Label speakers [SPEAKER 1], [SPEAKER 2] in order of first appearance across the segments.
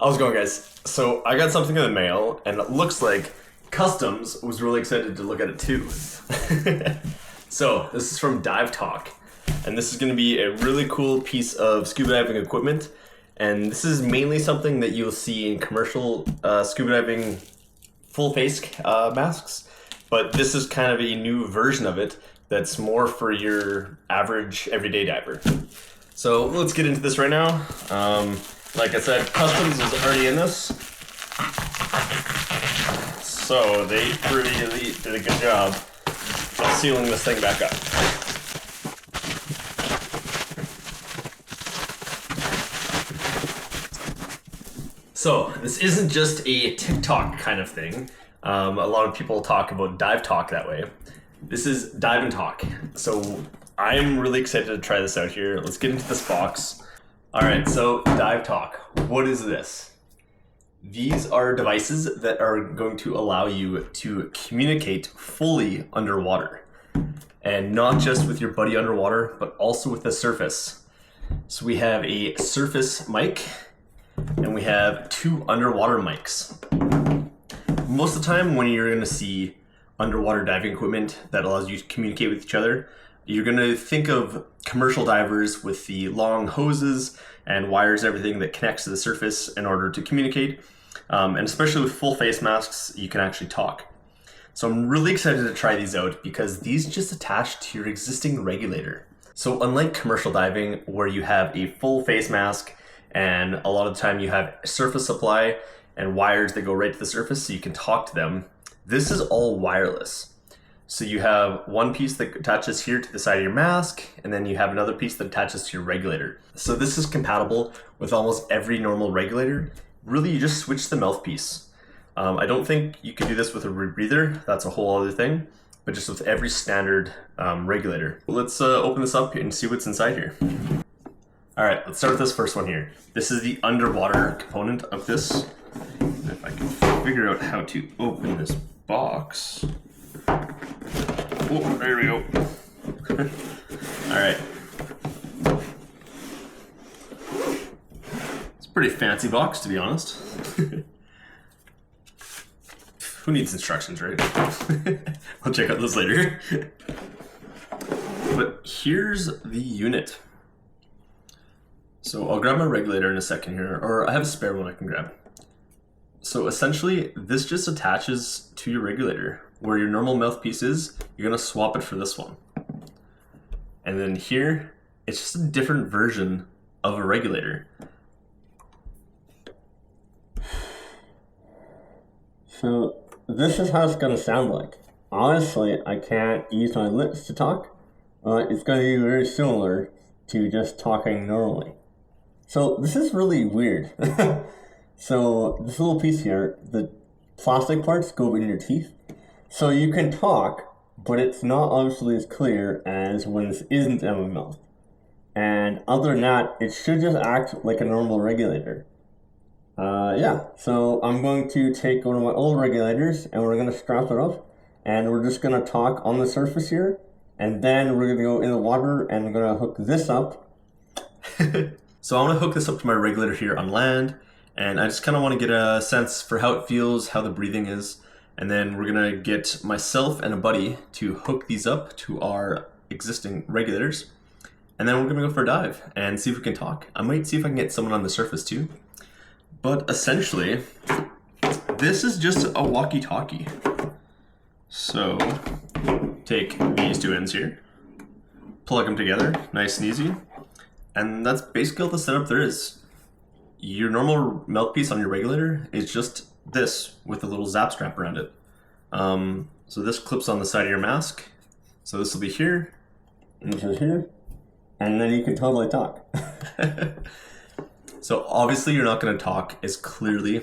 [SPEAKER 1] How's it going, guys? So I got something in the mail, and it looks like Customs was really excited to look at it too. So this is from DIVINTOK, and this is going to be a really cool piece of scuba diving equipment. And this is mainly something that you'll see in commercial scuba diving full face masks, but this is kind of a new version of it that's more for your average everyday diver. So let's get into this right now. Like I said, Customs is already in this, so they really did a good job of sealing this thing back up. So this isn't just a TikTok kind of thing. A lot of people talk about DIVINTOK that way. This is DIVINTOK. So I'm really excited to try this out here. Let's get into this box. All right, so DIVINTOK, what is this? These are devices that are going to allow you to communicate fully underwater, and not just with your buddy underwater, but also with the surface. So we have a surface mic, and we have two underwater mics. Most of the time when you're gonna see underwater diving equipment that allows you to communicate with each other, you're gonna think of commercial divers with the long hoses and wires, everything that connects to the surface in order to communicate. And especially with full face masks, you can actually talk. So I'm really excited to try these out because these just attach to your existing regulator. So unlike commercial diving where you have a full face mask and a lot of the time you have surface supply and wires that go right to the surface so you can talk to them, this is all wireless. So you have one piece that attaches here to the side of your mask, and then you have another piece that attaches to your regulator. So this is compatible with almost every normal regulator. Really, you just switch the mouthpiece. I don't think you can do this with a rebreather. That's a whole other thing, but just with every standard regulator. Well, let's open this up and see what's inside here. All right, let's start with this first one here. This is the underwater component of this. If I can figure out how to open this box. Oh, there we go. All right. It's a pretty fancy box, to be honest. Who needs instructions, right? I'll check out those later. But here's the unit. So I'll grab my regulator in a second here, or I have a spare one I can grab. So essentially, this just attaches to your regulator. Where your normal mouthpiece is, you're gonna swap it for this one. And then here, it's just a different version of a regulator.
[SPEAKER 2] So this is how it's gonna sound like. Honestly, I can't use my lips to talk. It's gonna be very similar to just talking normally. So this is really weird. So this little piece here, the plastic parts go in your teeth. So you can talk, but it's not obviously as clear as when this isn't in my mouth. And other than that, it should just act like a normal regulator. Yeah, so I'm going to take one of my old regulators and we're going to strap it up. And we're just going to talk on the surface here. And then we're going to go in the water and we're going to hook this up.
[SPEAKER 1] So I'm going to hook this up to my regulator here on land. And I just kind of want to get a sense for how it feels, how the breathing is. And then we're gonna get myself and a buddy to hook these up to our existing regulators. And then we're gonna go for a dive and see if we can talk. I might see if I can get someone on the surface too. But essentially, this is just a walkie-talkie. So take these two ends here, plug them together, nice and easy. And that's basically all the setup there is. Your normal mouthpiece on your regulator is just this with a little zap strap around it. So this clips on the side of your mask. So this will be here.
[SPEAKER 2] And this is here. And then you can totally talk.
[SPEAKER 1] So obviously you're not going to talk as clearly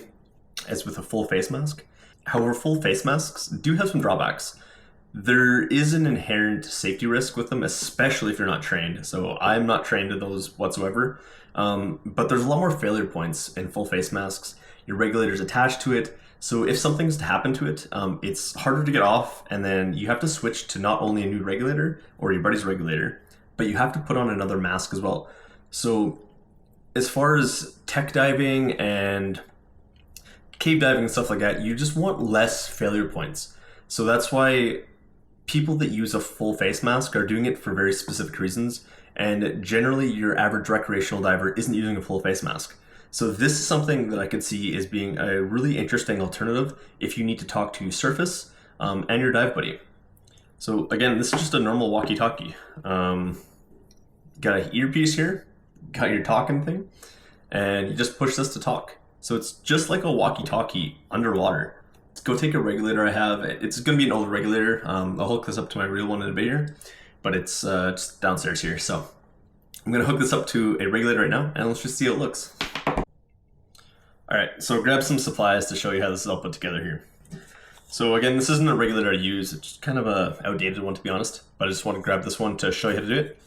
[SPEAKER 1] as with a full face mask. However, full face masks do have some drawbacks. There is an inherent safety risk with them, especially if you're not trained. So I'm not trained in those whatsoever. But there's a lot more failure points in full face masks. Your regulator's attached to it. So if something's to happen to it, it's harder to get off, and then you have to switch to not only a new regulator or your buddy's regulator, but you have to put on another mask as well. So as far as tech diving and cave diving and stuff like that, you just want less failure points. So that's why people that use a full face mask are doing it for very specific reasons. And generally, your average recreational diver isn't using a full face mask. So this is something that I could see as being a really interesting alternative if you need to talk to surface and your dive buddy. So again, this is just a normal walkie-talkie. Got an earpiece here, got your talking thing, and you just push this to talk. So it's just like a walkie-talkie underwater. Let's go take a regulator I have. It's going to be an older regulator. I'll hook this up to my real one in a bit here, but it's just downstairs here. So I'm going to hook this up to a regulator right now, and let's just see how it looks. All right, so grab some supplies to show you how this is all put together here. So again, this isn't a regulator I use. It's kind of a outdated one, to be honest, but I just want to grab this one to show you how to do it.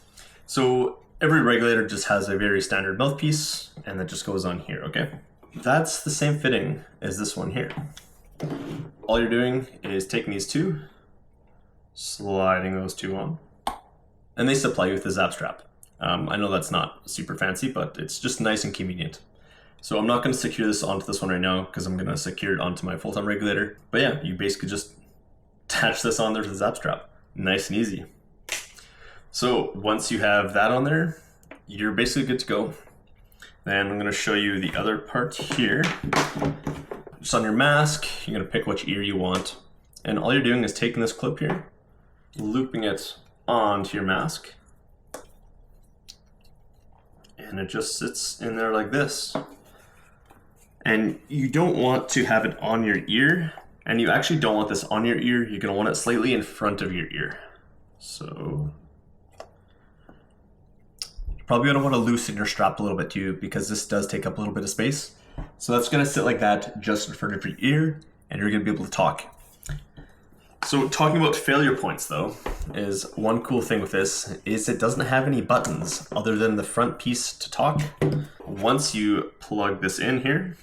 [SPEAKER 1] So every regulator just has a very standard mouthpiece, and that just goes on here, okay? That's the same fitting as this one here. All you're doing is taking these two, sliding those two on, and they supply you with a zap strap. I know that's not super fancy, but it's just nice and convenient. So I'm not going to secure this onto this one right now because I'm going to secure it onto my full-time regulator. But yeah, you basically just attach this on there to the zap strap. Nice and easy. So once you have that on there, you're basically good to go. Then I'm going to show you the other part here. Just on your mask, you're going to pick which ear you want. And all you're doing is taking this clip here, looping it onto your mask. And it just sits in there like this. And you don't want to have it on your ear, and you actually don't want this on your ear. You're going to want it slightly in front of your ear. So you're probably going to want to loosen your strap a little bit too, because this does take up a little bit of space. So that's going to sit like that just in front of your ear, and you're going to be able to talk. So talking about failure points though, is one cool thing with this is it doesn't have any buttons other than the front piece to talk. Once you plug this in here,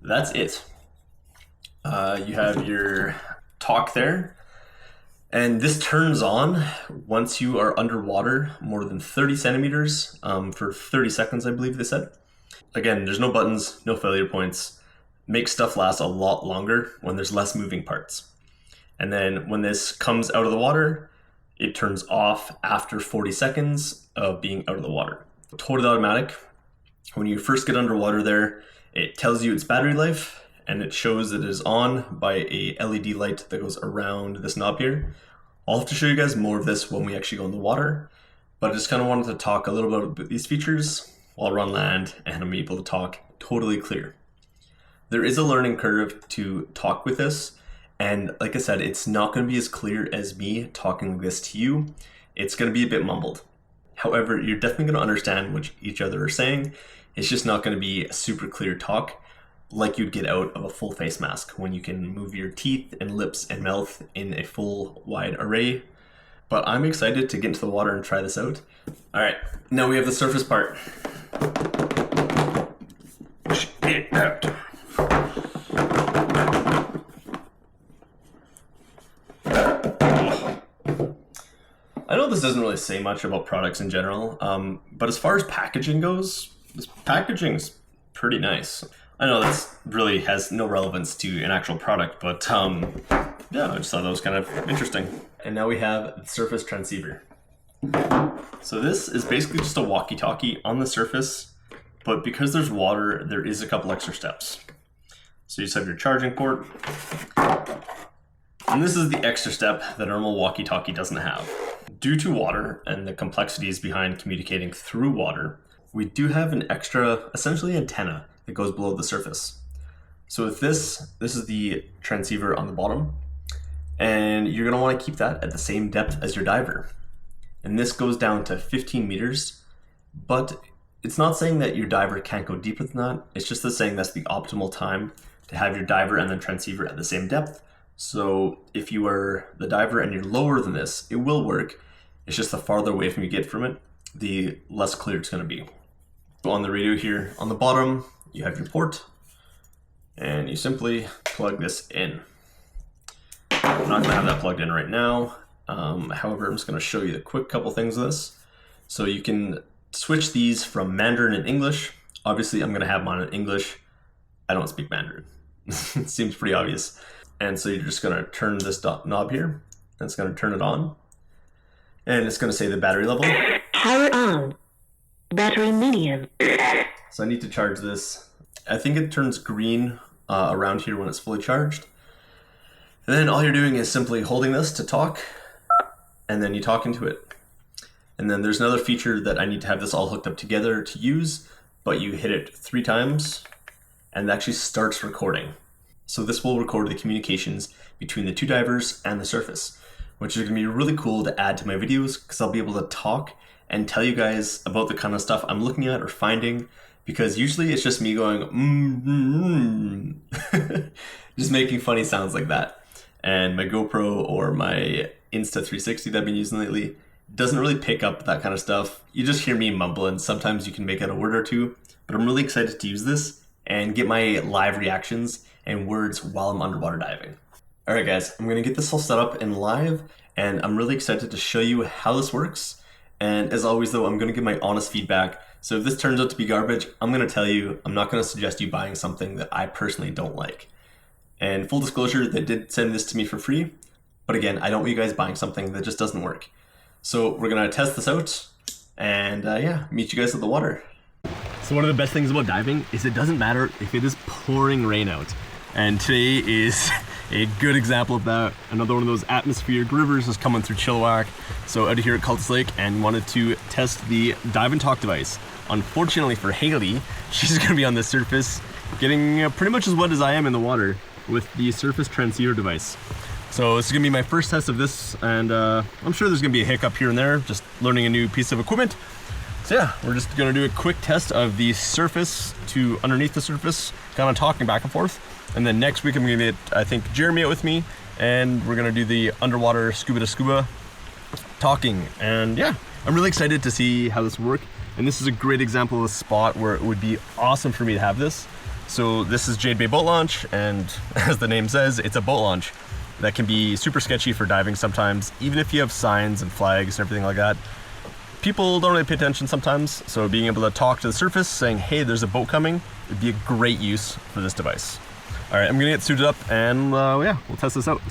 [SPEAKER 1] that's it. You have your talk there, and this turns on once you are underwater more than 30 centimeters for 30 seconds, I believe they said. Again, there's no buttons, no failure points. Makes stuff last a lot longer when there's less moving parts. And then when this comes out of the water, it turns off after 40 seconds of being out of the water. Totally automatic. When you first get underwater there, it tells you its battery life, and it shows that it is on by a LED light that goes around this knob here. I'll have to show you guys more of this when we actually go in the water, but I just kind of wanted to talk a little bit about these features while we're on land, and I'm able to talk totally clear. There is a learning curve to talk with this, and like I said, it's not going to be as clear as me talking this to you. It's going to be a bit mumbled. However, you're definitely going to understand what each other are saying. It's just not going to be a super clear talk like you'd get out of a full face mask when you can move your teeth and lips and mouth in a full wide array. But I'm excited to get into the water and try this out. All right, now we have the surface part. Push it out. I know this doesn't really say much about products in general, but as far as packaging goes, this packaging's pretty nice. I know this really has no relevance to an actual product, but yeah, I just thought that was kind of interesting. And now we have the surface transceiver. So this is basically just a walkie-talkie on the surface, but because there's water, there is a couple extra steps. So you just have your charging port, and this is the extra step that a normal walkie-talkie doesn't have. Due to water and the complexities behind communicating through water, we do have an extra, essentially antenna that goes below the surface. So with this is the transceiver on the bottom, and you're gonna wanna keep that at the same depth as your diver. And this goes down to 15 meters, but it's not saying that your diver can't go deeper than that. It's just saying that's the optimal time to have your diver and the transceiver at the same depth. So if you are the diver and you're lower than this, it will work. It's just the farther away from you get from it, the less clear it's gonna be. So on the radio here, on the bottom, you have your port, and you simply plug this in. I'm not gonna have that plugged in right now. However, I'm just gonna show you the quick couple things of this. So you can switch these from Mandarin and English. Obviously, I'm going to have them on in English. I don't speak Mandarin. It seems pretty obvious. And so you're just going to turn this knob here, and it's going to turn it on. And it's going to say the battery level.
[SPEAKER 3] Power on. Battery medium.
[SPEAKER 1] So I need to charge this. I think it turns green around here when it's fully charged. And then all you're doing is simply holding this to talk, and then you talk into it. And then there's another feature that I need to have this all hooked up together to use, but you hit it 3 times, and it actually starts recording. So this will record the communications between the 2 divers and the surface, which is going to be really cool to add to my videos, because I'll be able to talk and tell you guys about the kind of stuff I'm looking at or finding, because usually it's just me going, just making funny sounds like that. And my GoPro or my Insta360 that I've been using lately doesn't really pick up that kind of stuff. You just hear me mumbling. Sometimes you can make out a word or two, but I'm really excited to use this and get my live reactions and words while I'm underwater diving. All right, guys, I'm gonna get this all set up in live, and I'm really excited to show you how this works. And as always though, I'm gonna give my honest feedback. So if this turns out to be garbage, I'm gonna tell you, I'm not gonna suggest you buying something that I personally don't like. And full disclosure, they did send this to me for free, but again, I don't want you guys buying something that just doesn't work. So we're gonna test this out, and yeah, meet you guys at the water. So one of the best things about diving is it doesn't matter if it is pouring rain out. And today is a good example of that. Another one of those atmospheric rivers is coming through Chilliwack. So out of here at Cultus Lake, and wanted to test the DIVINTOK device. Unfortunately for Haley, she's gonna be on the surface getting pretty much as wet as I am in the water with the surface transceiver device. So this is gonna be my first test of this, and I'm sure there's gonna be a hiccup here and there, just learning a new piece of equipment. So yeah, we're just gonna do a quick test of the surface to underneath the surface, kind of talking back and forth. And then next week I'm gonna get, I think, Jeremy out with me, and we're gonna do the underwater scuba to scuba talking. And yeah, I'm really excited to see how this works. And this is a great example of a spot where it would be awesome for me to have this. So this is Jade Bay Boat Launch, and as the name says, it's a boat launch. That can be super sketchy for diving sometimes, even if you have signs and flags and everything like that. People don't really pay attention sometimes, so being able to talk to the surface, saying, hey, there's a boat coming, would be a great use for this device. All right, I'm gonna get suited up, and yeah, we'll test this out.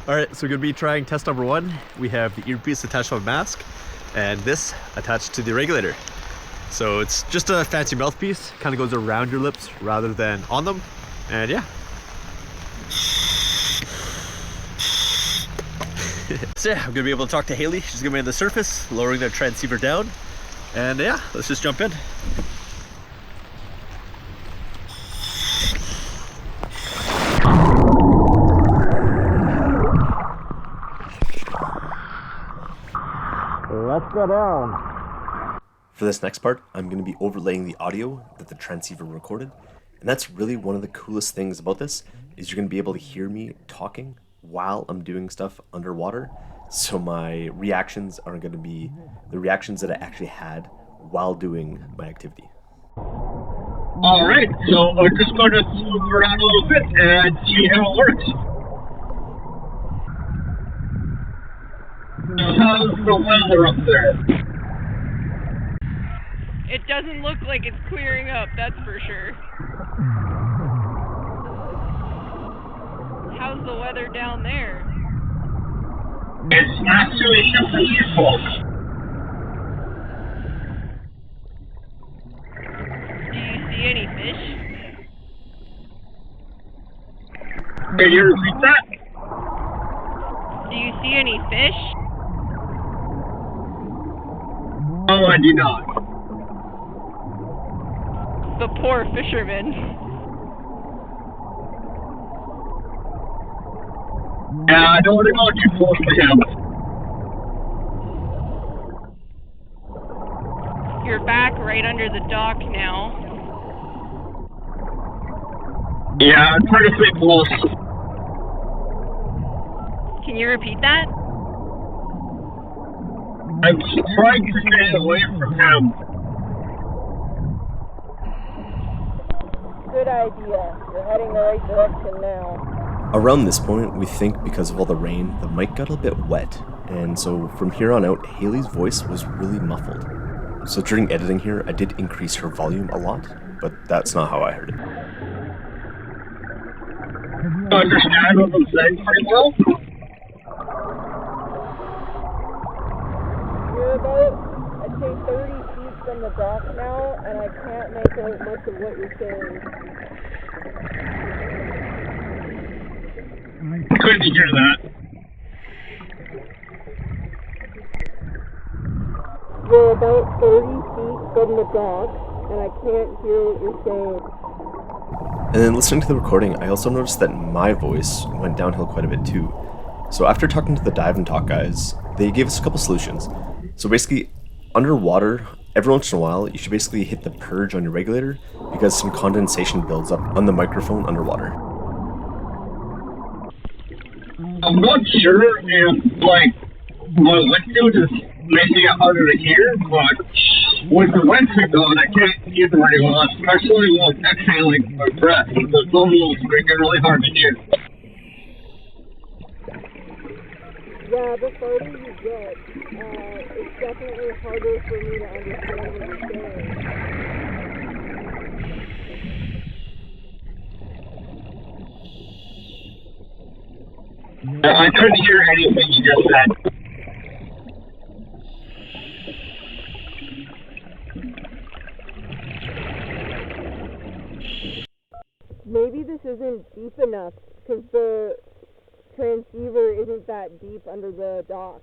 [SPEAKER 1] All right, so we're gonna be trying test number 1. We have the earpiece attached to a mask, and this attached to the regulator. So it's just a fancy mouthpiece, kind of goes around your lips rather than on them, and yeah. So yeah, I'm gonna be able to talk to Haley. She's gonna be on the surface, lowering the transceiver down. And yeah, let's just jump in. Let's go down. For this next part, I'm gonna be overlaying the audio that the transceiver recorded. And that's really one of the coolest things about this, is you're gonna be able to hear me talking while I'm doing stuff underwater. So my reactions are going to be the reactions that I actually had while doing my activity.
[SPEAKER 4] Alright, so we're just going to swim around a little bit and see how it works. How's the weather up there?
[SPEAKER 5] It doesn't look like it's clearing up, that's for sure. How's the weather down there?
[SPEAKER 4] It's actually just beautiful.
[SPEAKER 5] Do you see any fish?
[SPEAKER 4] Can you repeat that?
[SPEAKER 5] Do you see any fish?
[SPEAKER 4] Oh, I do not.
[SPEAKER 5] The poor fisherman.
[SPEAKER 4] Yeah, I don't want to go too close to him.
[SPEAKER 5] You're back right under the dock now.
[SPEAKER 4] Yeah, I'm trying to stay close.
[SPEAKER 5] Can you repeat that?
[SPEAKER 4] I'm trying to stay away from him.
[SPEAKER 5] Good idea. You're heading the right direction now.
[SPEAKER 1] Around this point, we think because of all the rain, the mic got a bit wet, and so from here on out, Haley's voice was really muffled. So during editing here, I did increase her volume a lot, but that's not how I heard it.
[SPEAKER 4] Understand what I'm saying pretty well?
[SPEAKER 5] You're about, I'd say, 30 feet from the dock now, and I can't make out much of what you're saying.
[SPEAKER 4] Couldn't hear that.
[SPEAKER 5] You're about 30 feet from the dock, and I can't hear what you're saying.
[SPEAKER 1] And then listening to the recording, I also noticed that my voice went downhill quite a bit too. So after talking to the DIVINTOK guys, they gave us a couple solutions. So basically, underwater, every once in a while, you should basically hit the purge on your regulator because some condensation builds up on the microphone underwater.
[SPEAKER 4] I'm not sure if, like, my window is making it harder to hear, but with the wind going, I can't hear very well, especially when exhaling my breath. The vocals make it really hard to hear.
[SPEAKER 5] Yeah, the farther you get, it's definitely harder for me to understand what you're saying.
[SPEAKER 4] I couldn't hear anything you just said.
[SPEAKER 5] Maybe this isn't deep enough, because the transceiver isn't that deep under the dock.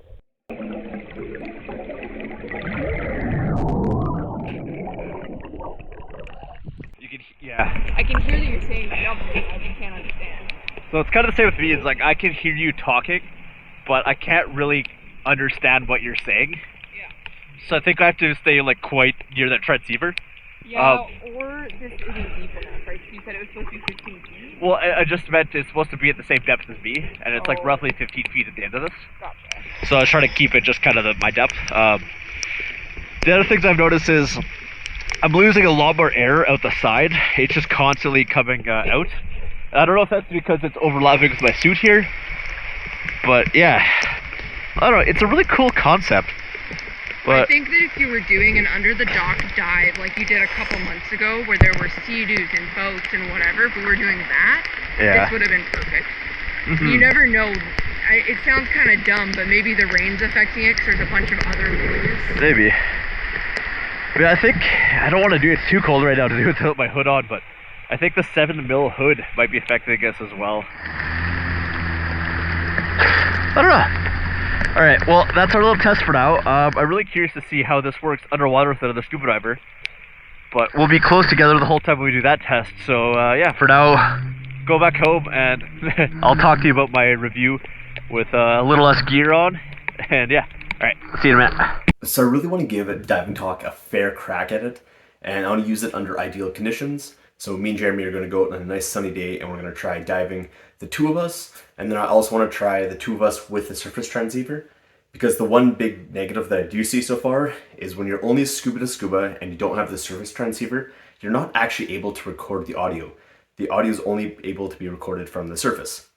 [SPEAKER 6] You can, yeah.
[SPEAKER 5] I can hear that you're saying something, I just can't understand.
[SPEAKER 6] So it's kind of the same with me. It's like I can hear you talking, but I can't really understand what you're saying.
[SPEAKER 5] Yeah.
[SPEAKER 6] So I think I have to stay like quite near that transceiver.
[SPEAKER 5] Yeah, or this isn't deep enough, right? You said it was supposed to be 15 feet?
[SPEAKER 6] Well, I just meant it's supposed to be at the same depth as me, and it's like roughly 15 feet at the end of this.
[SPEAKER 5] Gotcha.
[SPEAKER 6] So I was trying to keep it just kind of my depth. The other things I've noticed is I'm losing a lot more air out the side. It's just constantly coming out. I don't know if that's because it's overlapping with my suit here, but yeah. I don't know, it's a really cool concept. But
[SPEAKER 5] I think that if you were doing an under the dock dive like you did a couple months ago where there were sea-doos and boats and whatever, if we were doing that,
[SPEAKER 6] yeah.
[SPEAKER 5] this would have been perfect.
[SPEAKER 6] Mhm.
[SPEAKER 5] You never know. It sounds kind of dumb, but maybe the rain's affecting it because there's a bunch of other ways.
[SPEAKER 6] Maybe. But I think, I don't want to do it, it's too cold right now to do it without my hood on, but I think the 7mm hood might be affecting us as well. I don't know. Alright, well, that's our little test for now. I'm really curious to see how this works underwater with another scuba diver. But we'll be close together the whole time when we do that test. So, yeah, for now, go back home and I'll talk to you about my review with a little less gear on. And yeah, alright, see you in a minute.
[SPEAKER 1] So I really want to give DIVINTOK a fair crack at it, and I want to use it under ideal conditions. So me and Jeremy are going to go out on a nice sunny day and we're going to try diving the two of us, and then I also want to try the two of us with the surface transceiver, because the one big negative that I do see so far is when you're only scuba to scuba and you don't have the surface transceiver, you're not actually able to record the audio. The audio is only able to be recorded from the surface.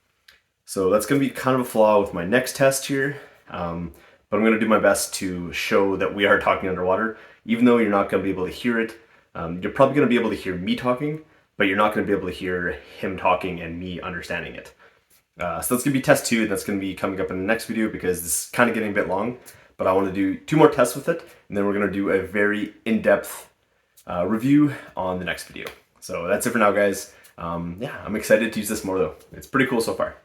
[SPEAKER 1] So that's going to be kind of a flaw with my next test here, but I'm going to do my best to show that we are talking underwater, even though you're not going to be able to hear it. You're probably going to be able to hear me talking, but you're not going to be able to hear him talking and me understanding it. So that's going to be test 2, and that's going to be coming up in the next video because this is kind of getting a bit long, but I want to do 2 more tests with it, and then we're going to do a very in-depth review on the next video. So that's it for now, guys. Yeah, I'm excited to use this more though. It's pretty cool so far.